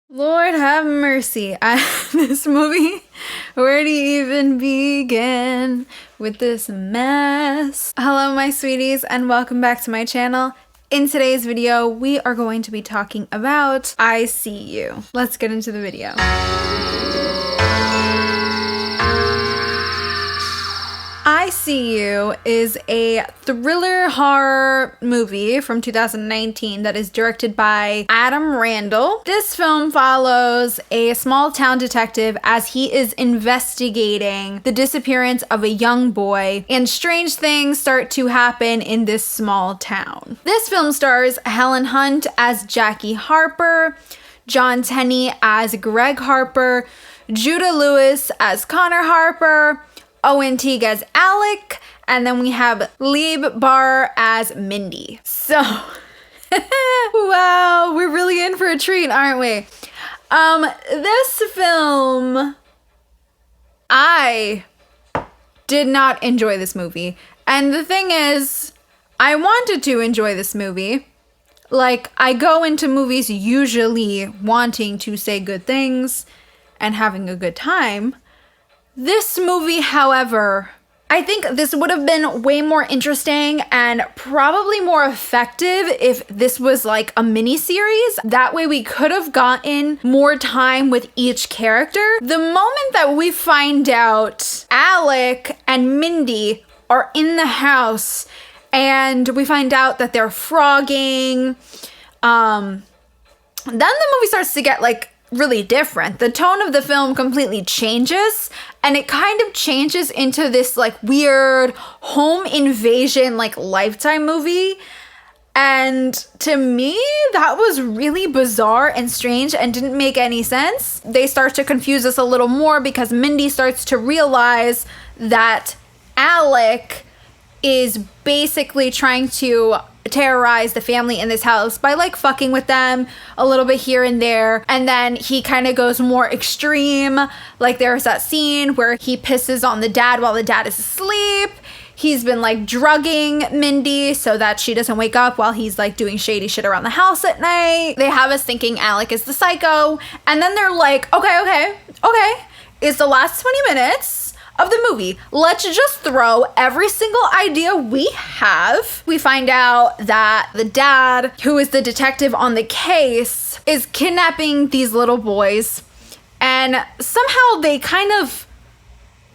Lord have mercy. This movie, where do you even begin with this mess? Hello, my sweeties, and welcome back to my channel. In today's video, we are going to be talking about I See You. Let's get into the video. I See You is a thriller horror movie from 2019 that is directed by Adam Randall. This film follows a small town detective as he is investigating the disappearance of a young boy, and strange things start to happen in this small town. This film stars Helen Hunt as Jackie Harper, John Tenney as Greg Harper, Judah Lewis as Connor Harper, Owen Teague as Alec, and then we have Lieb Barr as Mindy. So, wow, we're really in for a treat, aren't we? This film, I did not enjoy this movie. And the thing is, I wanted to enjoy this movie. Like, I go into movies usually wanting to say good things and having a good time. This movie, however, I think this would have been way more interesting and probably more effective if this was like a mini-series. That way we could have gotten more time with each character. The moment that we find out Alec and Mindy are in the house and we find out that they're frogging, then the movie starts to get like really different. The tone of the film completely changes, and it kind of changes into this like weird home invasion like Lifetime movie. And to me, that was really bizarre and strange and didn't make any sense. They start to confuse us a little more because Mindy starts to realize that Alec is basically trying to terrorize the family in this house by like fucking with them a little bit here and there. And then he kind of goes more extreme. Like there's that scene where he pisses on the dad while the dad is asleep. He's been like drugging Mindy so that she doesn't wake up while he's like doing shady shit around the house at night. They have us thinking Alec is the psycho. And then they're like, okay. It's the last 20 minutes of the movie. Let's just throw every single idea we have. We find out that the dad, who is the detective on the case, is kidnapping these little boys. And somehow they kind of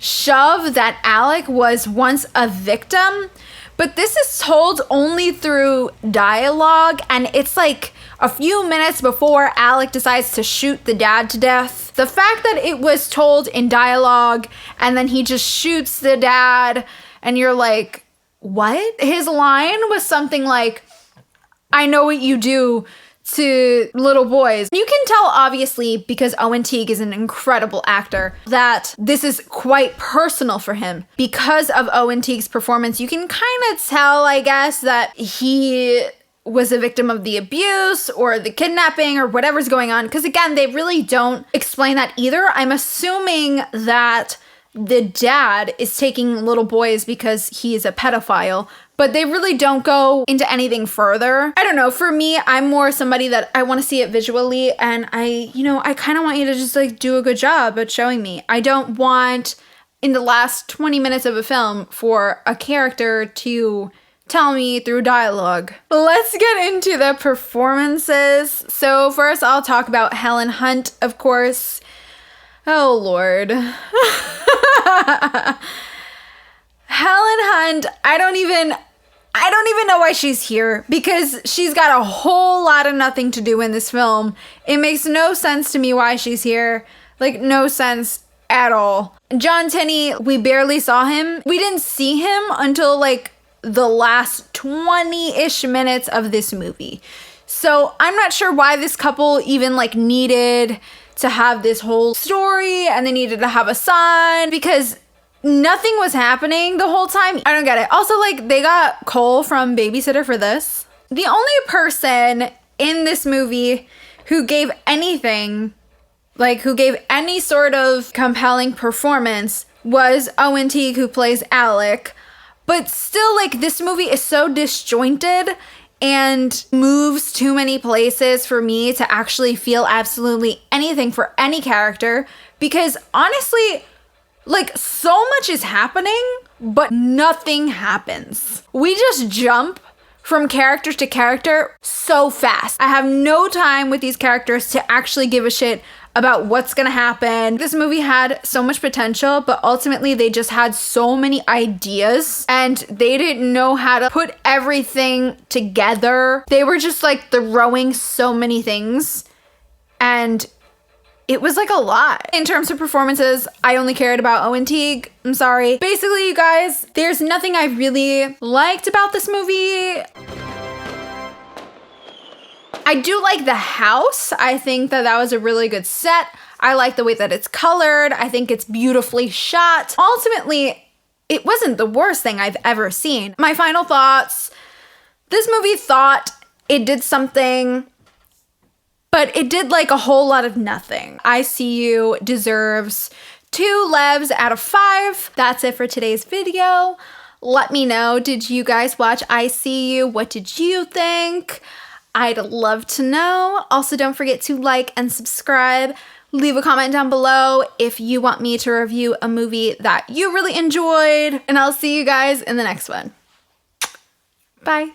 shove that Alec was once a victim. But this is told only through dialogue, and it's like a few minutes before Alec decides to shoot the dad to death. The fact that it was told in dialogue and then he just shoots the dad and you're like, what? His line was something like, I know what you do to little boys. You can tell, obviously, because Owen Teague is an incredible actor, that this is quite personal for him. Because of Owen Teague's performance, you can kind of tell, I guess, that he was a victim of the abuse or the kidnapping or whatever's going on. Because again, they really don't explain that either. I'm assuming that the dad is taking little boys because he is a pedophile, but they really don't go into anything further. I don't know. For me, I'm more somebody that I want to see it visually, and I kind of want you to just like do a good job at showing me. I don't want in the last 20 minutes of a film for a character to tell me through dialogue. Let's get into the performances. So first I'll talk about Helen Hunt, of course. Oh Lord. Helen Hunt, I don't even know why she's here, because she's got a whole lot of nothing to do in this film. It makes no sense to me why she's here. Like, no sense at all. John Tenney, we barely saw him. We didn't see him until like the last 20-ish minutes of this movie. So I'm not sure why this couple even like needed to have this whole story and they needed to have a son, because nothing was happening the whole time. I don't get it. Also, like, they got Cole from Babysitter for this. The only person in this movie who gave anything, like who gave any sort of compelling performance, was Owen Teague, who plays Alec. But still, like, this movie is so disjointed and moves too many places for me to actually feel absolutely anything for any character, because honestly, like, so much is happening, but nothing happens. We just jump from character to character so fast. I have no time with these characters to actually give a shit about what's gonna happen. This movie had so much potential, but ultimately they just had so many ideas and they didn't know how to put everything together. They were just like throwing so many things, and it was like a lot. In terms of performances, I only cared about Owen Teague. I'm sorry. Basically, you guys, there's nothing I really liked about this movie. I do like the house. I think that that was a really good set. I like the way that it's colored. I think it's beautifully shot. Ultimately, it wasn't the worst thing I've ever seen. My final thoughts. This movie thought it did something, but it did like a whole lot of nothing. I See You deserves 2 Levs out of 5. That's it for today's video. Let me know, did you guys watch I See You? What did you think? I'd love to know. Also, don't forget to like and subscribe. Leave a comment down below if you want me to review a movie that you really enjoyed. And I'll see you guys in the next one. Bye.